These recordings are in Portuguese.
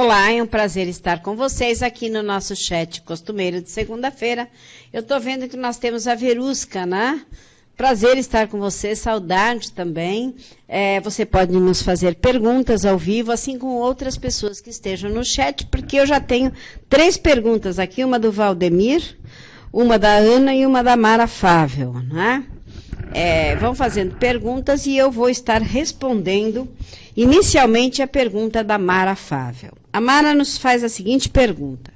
Olá, é um prazer estar com vocês aqui no nosso chat costumeiro de segunda-feira. Eu estou vendo que nós temos a Verusca, né? Prazer estar com você, saudade também. Você pode nos fazer perguntas ao vivo, assim como outras pessoas que estejam no chat, porque eu já tenho 3 perguntas aqui, uma do Valdemir, uma da Ana e uma da Mara Fável, né? Vão fazendo perguntas e eu vou estar respondendo inicialmente a pergunta da Mara Fável. A Mara nos faz a seguinte pergunta.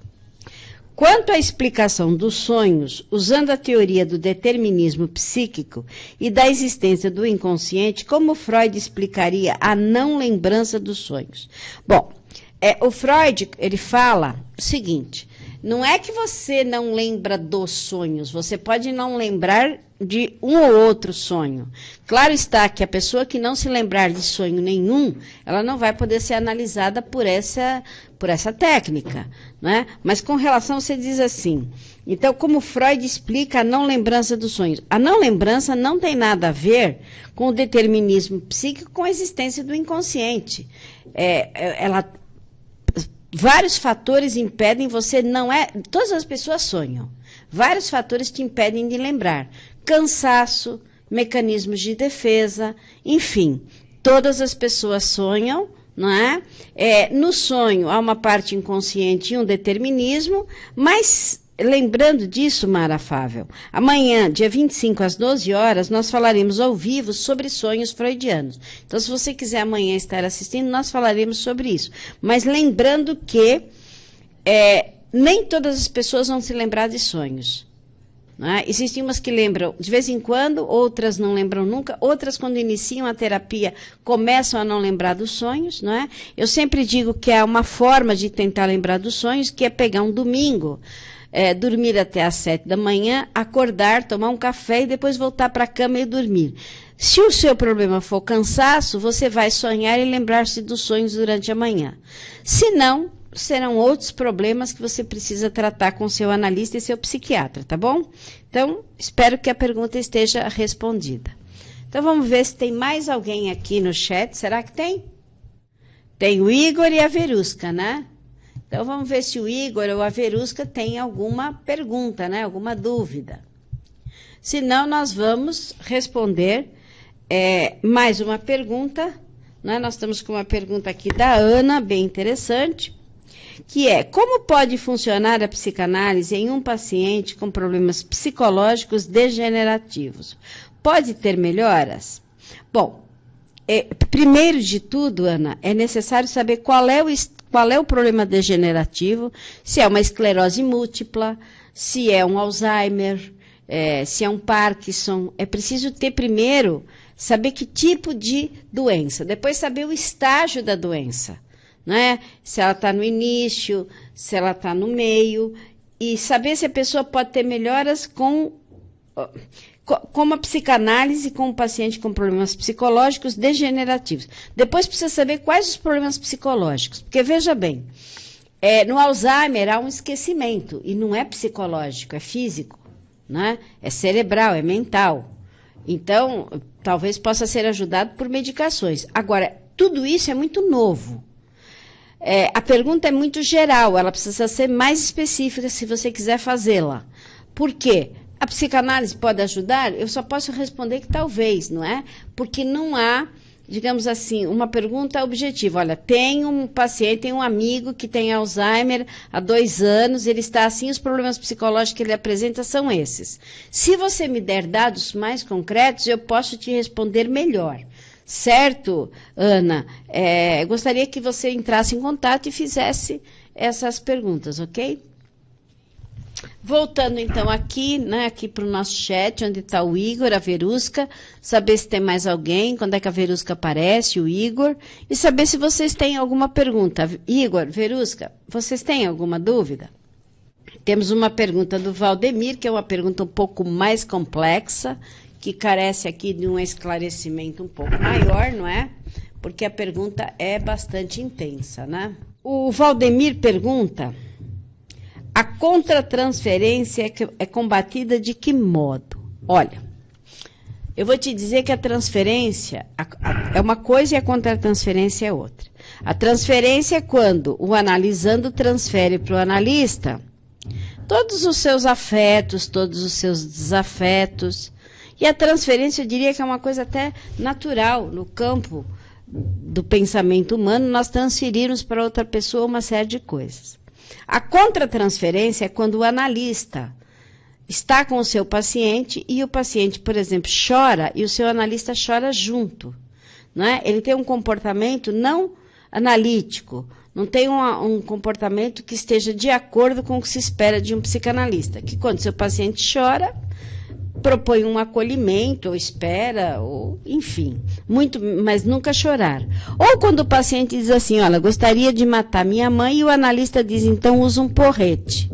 Quanto à explicação dos sonhos, usando a teoria do determinismo psíquico e da existência do inconsciente, como Freud explicaria a não lembrança dos sonhos? Bom, o Freud, ele fala o seguinte, não é que você não lembra dos sonhos, você pode não lembrar de um ou outro sonho. Claro está que a pessoa que não se lembrar de sonho nenhum, ela não vai poder ser analisada por essa técnica, né? Mas com relação, você diz assim, então como Freud explica a não lembrança dos sonhos? A não lembrança não tem nada a ver com o determinismo psíquico, com a existência do inconsciente. Vários fatores impedem você, todas as pessoas sonham. Vários fatores te impedem de lembrar. Cansaço, mecanismos de defesa, enfim, todas as pessoas sonham, não é? No sonho há uma parte inconsciente e um determinismo, mas lembrando disso, Mara Fável, amanhã, dia 25 às 12 horas, nós falaremos ao vivo sobre sonhos freudianos. Então, se você quiser amanhã estar assistindo, nós falaremos sobre isso. Mas lembrando que nem todas as pessoas vão se lembrar de sonhos. Existem umas que lembram de vez em quando, outras não lembram nunca, outras quando iniciam a terapia começam a não lembrar dos sonhos, não é? Eu sempre digo que é uma forma de tentar lembrar dos sonhos, que é pegar um domingo, dormir até às 7 da manhã, acordar, tomar um café e depois voltar para a cama e dormir. Se o seu problema for cansaço, você vai sonhar e lembrar-se dos sonhos durante a manhã. Se não, serão outros problemas que você precisa tratar com seu analista e seu psiquiatra, tá bom? Então, espero que a pergunta esteja respondida. Então, vamos ver se tem mais alguém aqui no chat. Será que tem? Tem o Igor e a Verusca, né? Então, vamos ver se o Igor ou a Verusca tem alguma pergunta, né? Alguma dúvida. Se não, nós vamos responder mais uma pergunta, né? Nós estamos com uma pergunta aqui da Ana, bem interessante, que é, como pode funcionar a psicanálise em um paciente com problemas psicológicos degenerativos? Pode ter melhoras? Bom, primeiro de tudo, Ana, é necessário saber qual é o problema degenerativo, se é uma esclerose múltipla, se é um Alzheimer, se é um Parkinson. É preciso ter primeiro, saber que tipo de doença, depois saber o estágio da doença. Né? Se ela está no início, se ela está no meio, e saber se a pessoa pode ter melhoras com uma psicanálise com um paciente com problemas psicológicos degenerativos. Depois precisa saber quais os problemas psicológicos, porque veja bem, no Alzheimer há um esquecimento, e não é psicológico, é físico, né? É cerebral, é mental. Então, talvez possa ser ajudado por medicações. Agora, tudo isso é muito novo. A pergunta é muito geral, ela precisa ser mais específica se você quiser fazê-la. Por quê? A psicanálise pode ajudar? Eu só posso responder que talvez, não é? Porque não há, digamos assim, uma pergunta objetiva. Olha, tem um paciente, tem um amigo que tem Alzheimer há 2 anos, ele está assim, os problemas psicológicos que ele apresenta são esses. Se você me der dados mais concretos, eu posso te responder melhor. Certo, Ana? Gostaria que você entrasse em contato e fizesse essas perguntas, ok? Voltando então aqui, né, aqui para o nosso chat, onde está o Igor, a Verusca, saber se tem mais alguém, quando é que a Verusca aparece, o Igor, e saber se vocês têm alguma pergunta. Igor, Verusca, vocês têm alguma dúvida? Temos uma pergunta do Valdemir, que é uma pergunta um pouco mais complexa, que carece aqui de um esclarecimento um pouco maior, não é? Porque a pergunta é bastante intensa, né? O Valdemir pergunta, a contratransferência é combatida de que modo? Olha, eu vou te dizer que a transferência é uma coisa e a contratransferência é outra. A transferência é quando o analisando transfere para o analista todos os seus afetos, todos os seus desafetos. E a transferência, eu diria que é uma coisa até natural no campo do pensamento humano, nós transferirmos para outra pessoa uma série de coisas. A contratransferência é quando o analista está com o seu paciente e o paciente, por exemplo, chora e o seu analista chora junto. Não é? Ele tem um comportamento não analítico, não tem um comportamento que esteja de acordo com o que se espera de um psicanalista, que quando seu paciente chora, propõe um acolhimento, ou espera, ou enfim, mas nunca chorar. Ou quando o paciente diz assim, olha, gostaria de matar minha mãe, e o analista diz, então usa um porrete.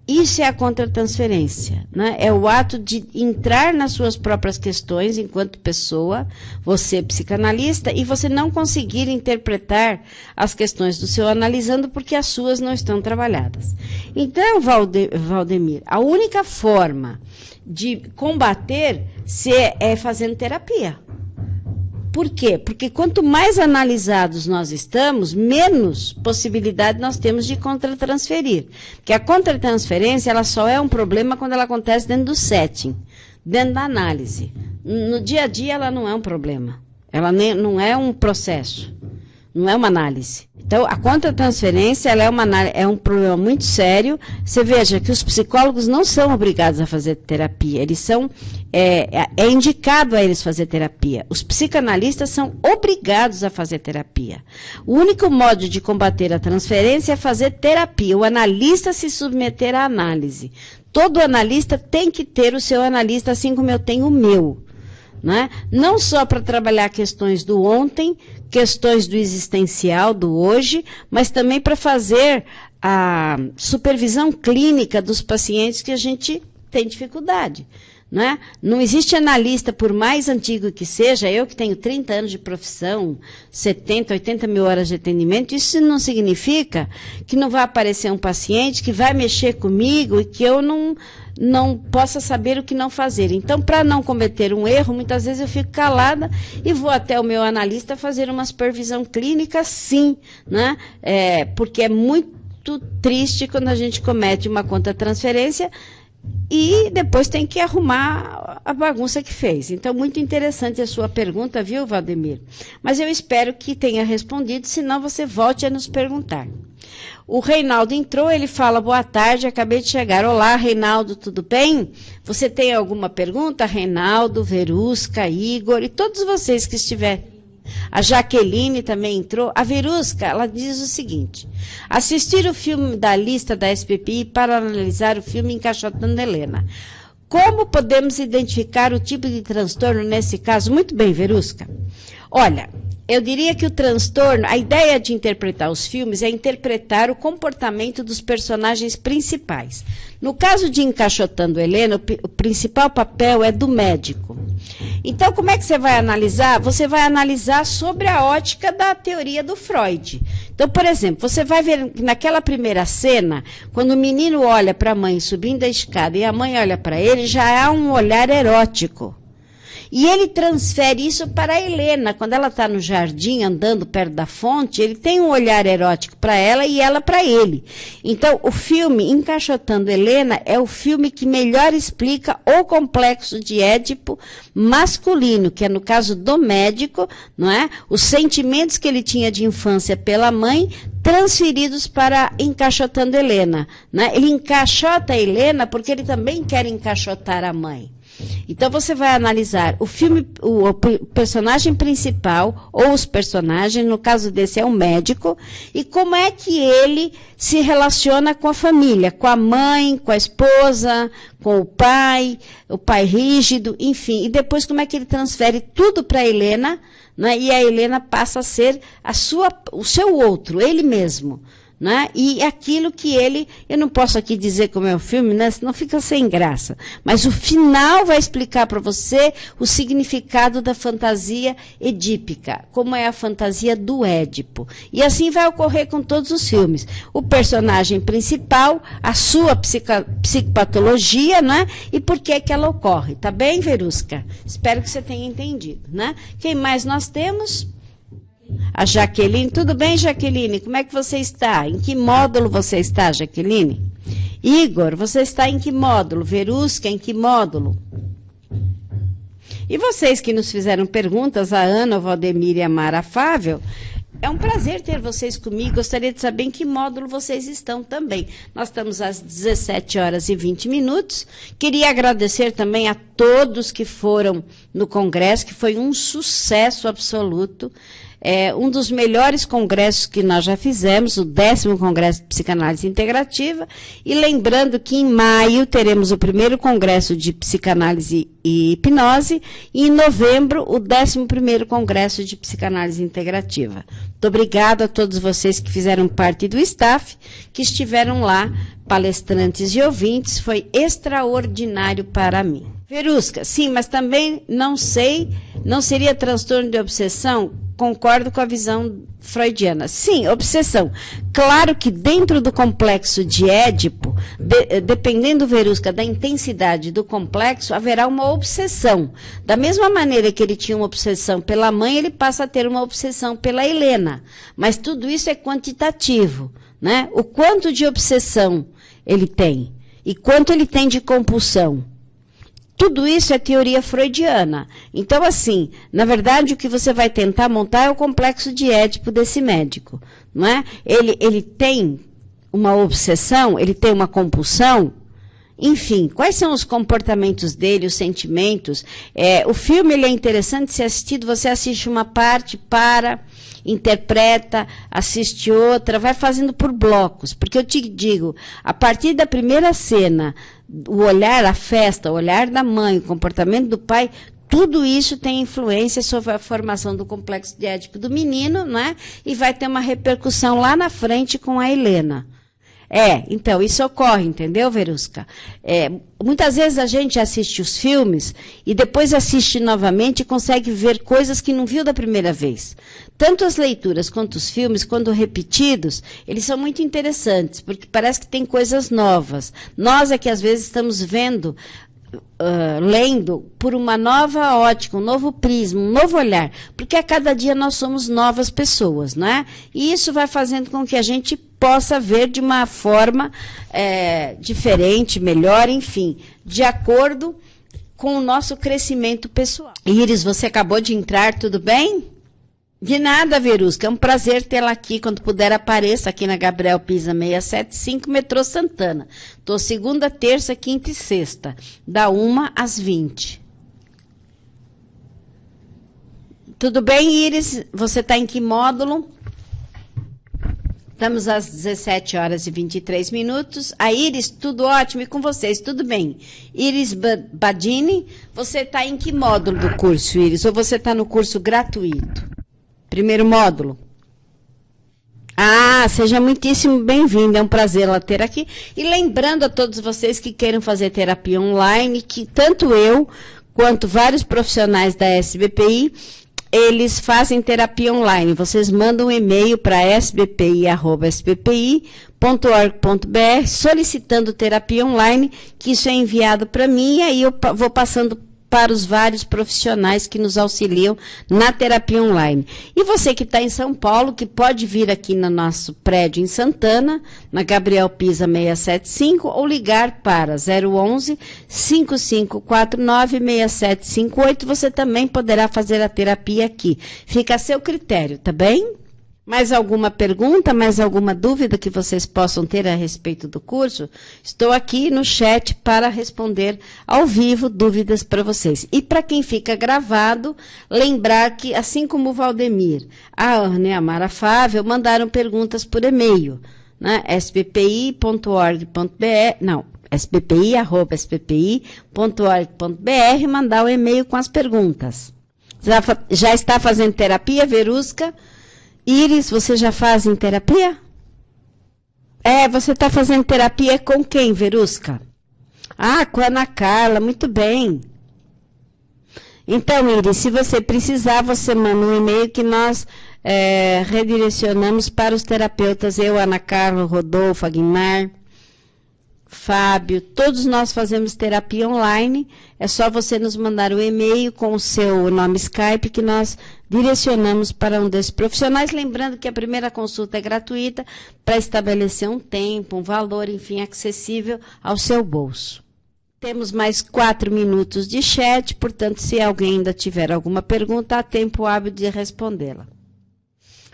Isso é a contratransferência, né? É o ato de entrar nas suas próprias questões enquanto pessoa, você psicanalista, e você não conseguir interpretar as questões do seu analisando porque as suas não estão trabalhadas. Então, Valdemir, a única forma de combater é fazendo terapia. Por quê? Porque quanto mais analisados nós estamos, menos possibilidade nós temos de contratransferir. Porque a contratransferência, ela só é um problema quando ela acontece dentro do setting, dentro da análise. No dia a dia, ela não é um problema. Ela não é um processo. Não é uma análise. Então, a contratransferência ela é um problema muito sério. Você veja que os psicólogos não são obrigados a fazer terapia. Eles são, é indicado a eles fazer terapia. Os psicanalistas são obrigados a fazer terapia. O único modo de combater a transferência é fazer terapia. O analista se submeter à análise. Todo analista tem que ter o seu analista, assim como eu tenho o meu. Não só para trabalhar questões do ontem, questões do existencial, do hoje, mas também para fazer a supervisão clínica dos pacientes que a gente tem dificuldade. Não existe analista, por mais antigo que seja, eu que tenho 30 anos de profissão, 70, 80 mil horas de atendimento, isso não significa que não vai aparecer um paciente que vai mexer comigo e que eu não possa saber o que não fazer. Então, para não cometer um erro, muitas vezes eu fico calada e vou até o meu analista fazer uma supervisão clínica, sim, porque é muito triste quando a gente comete uma contratransferência e depois tem que arrumar a bagunça que fez. Então, muito interessante a sua pergunta, viu, Valdemir? Mas eu espero que tenha respondido, senão você volte a nos perguntar. O Reinaldo entrou, ele fala, boa tarde, acabei de chegar. Olá, Reinaldo, tudo bem? Você tem alguma pergunta? Reinaldo, Verusca, Igor e todos vocês que estiverem. A Jaqueline também entrou. A Verusca, ela diz o seguinte, assistir o filme da lista da SPPI para analisar o filme Encaixotando Helena. Como podemos identificar o tipo de transtorno nesse caso? Muito bem, Verusca. Olha, eu diria que o transtorno, a ideia de interpretar os filmes é interpretar o comportamento dos personagens principais. No caso de Encaixotando Helena, o principal papel é do médico. Então, como é que você vai analisar? Você vai analisar sobre a ótica da teoria do Freud. Então, por exemplo, você vai ver naquela primeira cena, quando o menino olha para a mãe subindo a escada e a mãe olha para ele, já há um olhar erótico. E ele transfere isso para a Helena. Quando ela está no jardim, andando perto da fonte, ele tem um olhar erótico para ela e ela para ele. Então, o filme Encaixotando Helena é o filme que melhor explica o complexo de Édipo masculino, que é no caso do médico, não é? Os sentimentos que ele tinha de infância pela mãe, transferidos para Encaixotando Helena. Né? Ele encaixota a Helena porque ele também quer encaixotar a mãe. Então você vai analisar o filme, o personagem principal ou os personagens, no caso desse é um médico, e como é que ele se relaciona com a família, com a mãe, com a esposa, com o pai rígido, enfim, e depois como é que ele transfere tudo para a Helena, né, e a Helena passa a ser o seu outro, ele mesmo. Né? E aquilo que eu não posso aqui dizer como é o filme, né? Senão fica sem graça, mas o final vai explicar para você o significado da fantasia edípica, como é a fantasia do Édipo, e assim vai ocorrer com todos os filmes, o personagem principal, a sua psicopatologia, né? E por que ela ocorre, tá bem, Verusca? Espero que você tenha entendido, né? Quem mais nós temos? A Jaqueline, tudo bem, Jaqueline? Como é que você está? Em que módulo você está, Jaqueline? Igor, você está em que módulo? Verusca, em que módulo? E vocês que nos fizeram perguntas, a Ana, o Valdemir e a Mara Fável, é um prazer ter vocês comigo. Gostaria de saber em que módulo vocês estão também. Nós estamos às 17 horas e 20 minutos. Queria agradecer também a todos que foram no congresso, que foi um sucesso absoluto. É um dos melhores congressos que nós já fizemos, o 10º Congresso de Psicanálise Integrativa, e lembrando que em maio teremos o primeiro Congresso de Psicanálise e Hipnose, e em novembro o 11º Congresso de Psicanálise Integrativa. Muito obrigada a todos vocês que fizeram parte do staff, que estiveram lá, palestrantes e ouvintes, foi extraordinário para mim. Verusca, sim, mas também não seria transtorno de obsessão? Concordo com a visão freudiana. Sim, obsessão. Claro que dentro do complexo de Édipo, dependendo, Verusca, da intensidade do complexo, haverá uma obsessão. Da mesma maneira que ele tinha uma obsessão pela mãe, ele passa a ter uma obsessão pela Helena. Mas tudo isso é quantitativo, né? O quanto de obsessão ele tem e quanto ele tem de compulsão. Tudo isso é teoria freudiana. Então, assim, na verdade, o que você vai tentar montar é o complexo de Édipo desse médico, não é? Ele tem uma obsessão, ele tem uma compulsão. Enfim, quais são os comportamentos dele, os sentimentos? O filme ele é interessante ser assistido, você assiste uma parte, interpreta, assiste outra, vai fazendo por blocos. Porque eu te digo, a partir da primeira cena, o olhar, a festa, o olhar da mãe, o comportamento do pai, tudo isso tem influência sobre a formação do complexo de Édipo do menino, né? E vai ter uma repercussão lá na frente com a Helena. Então, isso ocorre, entendeu, Verusca? Muitas vezes a gente assiste os filmes e depois assiste novamente e consegue ver coisas que não viu da primeira vez. Tanto as leituras quanto os filmes, quando repetidos, eles são muito interessantes, porque parece que tem coisas novas. Nós é que às vezes estamos vendo, lendo por uma nova ótica, um novo prisma, um novo olhar, porque a cada dia nós somos novas pessoas, não é? E isso vai fazendo com que a gente possa ver de uma forma diferente, melhor, enfim, de acordo com o nosso crescimento pessoal. Iris, você acabou de entrar, tudo bem? De nada, Verusca, é um prazer tê-la aqui. Quando puder, apareça aqui na Gabriel Pisa 675, metrô Santana. Estou segunda, terça, quinta e sexta, da 1 às 20. Tudo bem, Iris? Você está em que módulo? Estamos às 17 horas e 23 minutos. A Iris, tudo ótimo, e com vocês, tudo bem? Iris Badini, você está em que módulo do curso, Iris? Ou você está no curso gratuito? Primeiro módulo. Seja muitíssimo bem-vindo, é um prazer ela ter aqui. E lembrando a todos vocês que queiram fazer terapia online, que tanto eu quanto vários profissionais da SBPI, eles fazem terapia online. Vocês mandam um e-mail para sbpi@sbpi.org.br solicitando terapia online, que isso é enviado para mim e aí eu vou passando para os vários profissionais que nos auxiliam na terapia online. E você que está em São Paulo, que pode vir aqui no nosso prédio em Santana, na Gabriel Pisa 675, ou ligar para 011 5549 6758, você também poderá fazer a terapia aqui. Fica a seu critério, tá bem? Mais alguma pergunta, mais alguma dúvida que vocês possam ter a respeito do curso? Estou aqui no chat para responder ao vivo dúvidas para vocês. E para quem fica gravado, lembrar que, assim como o Valdemir, a Ana e a Mara Fável mandaram perguntas por e-mail, né? sbpi@sbpi.org.br, mandar o e-mail com as perguntas. Já está fazendo terapia, Verusca? Iris, você já faz em terapia? Você está fazendo terapia com quem, Verusca? Com a Ana Carla, muito bem. Então, Iris, se você precisar, você manda um e-mail que nós redirecionamos para os terapeutas, eu, Ana Carla, Rodolfo, Aguimar. Fábio, todos nós fazemos terapia online, é só você nos mandar um e-mail com o seu nome Skype que nós direcionamos para um desses profissionais, lembrando que a primeira consulta é gratuita para estabelecer um tempo, um valor, enfim, acessível ao seu bolso. Temos mais 4 minutos de chat, portanto, se alguém ainda tiver alguma pergunta, há tempo hábil de respondê-la.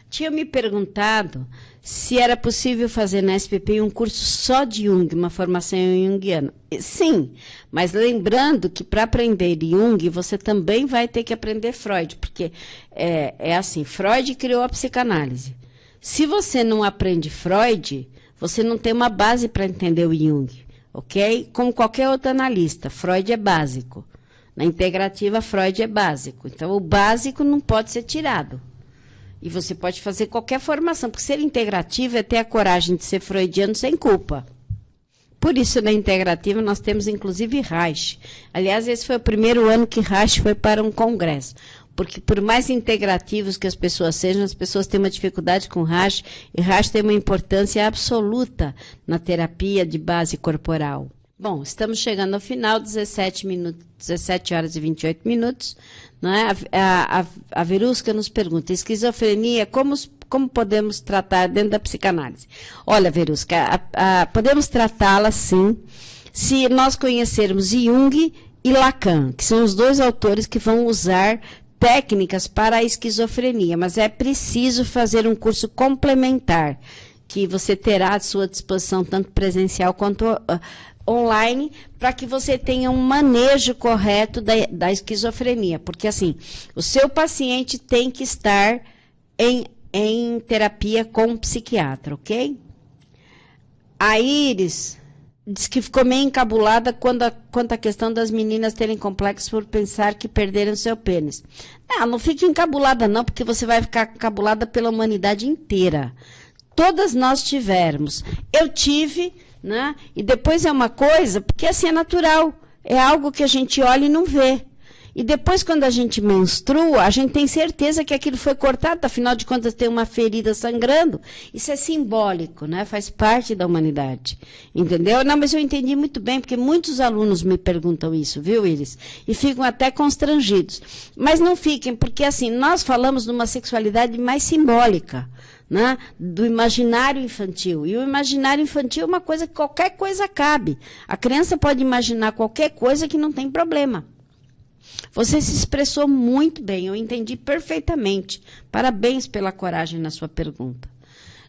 Tinha me perguntado se era possível fazer na SPP um curso só de Jung, uma formação junguiana. Sim, mas lembrando que para aprender Jung, você também vai ter que aprender Freud, porque é assim, Freud criou a psicanálise. Se você não aprende Freud, você não tem uma base para entender o Jung, ok? Como qualquer outro analista, Freud é básico. Na integrativa, Freud é básico. Então, o básico não pode ser tirado. E você pode fazer qualquer formação, porque ser integrativo é ter a coragem de ser freudiano sem culpa. Por isso, na integrativa, nós temos, inclusive, Reich. Aliás, esse foi o primeiro ano que Reich foi para um congresso. Porque, por mais integrativos que as pessoas sejam, as pessoas têm uma dificuldade com Reich, e Reich tem uma importância absoluta na terapia de base corporal. Bom, estamos chegando ao final, 17 horas e 28 minutos. Não é? A Verusca nos pergunta, esquizofrenia, como podemos tratar dentro da psicanálise? Olha, Verusca, podemos tratá-la sim, se nós conhecermos Jung e Lacan, que são os dois autores que vão usar técnicas para a esquizofrenia, mas é preciso fazer um curso complementar, que você terá à sua disposição, tanto presencial quanto online, para que você tenha um manejo correto da esquizofrenia. Porque, assim, o seu paciente tem que estar em terapia com um psiquiatra, ok? A Iris diz que ficou meio encabulada quanto à questão das meninas terem complexos por pensar que perderam seu pênis. Não fique encabulada não, porque você vai ficar encabulada pela humanidade inteira. Todas nós tivemos. Eu tive, né? E depois é uma coisa, porque assim é natural. É algo que a gente olha e não vê. E depois, quando a gente menstrua, a gente tem certeza que aquilo foi cortado, afinal de contas tem uma ferida sangrando. Isso é simbólico, né? Faz parte da humanidade. Entendeu? Não, mas eu entendi muito bem, porque muitos alunos me perguntam isso, viu, Iris? E ficam até constrangidos. Mas não fiquem, porque assim, nós falamos de uma sexualidade mais simbólica, né? Do imaginário infantil. E o imaginário infantil é uma coisa que qualquer coisa cabe. A criança pode imaginar qualquer coisa que não tem problema. Você se expressou muito bem, eu entendi perfeitamente. Parabéns pela coragem na sua pergunta.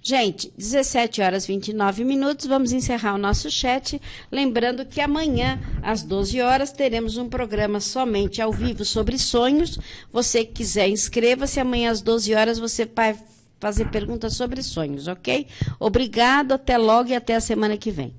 Gente, 17 horas e 29 minutos, vamos encerrar o nosso chat. Lembrando que amanhã, às 12 horas, teremos um programa somente ao vivo sobre sonhos. Você que quiser, inscreva-se. Amanhã, às 12 horas, você vai fazer perguntas sobre sonhos, ok? Obrigado, até logo e até a semana que vem.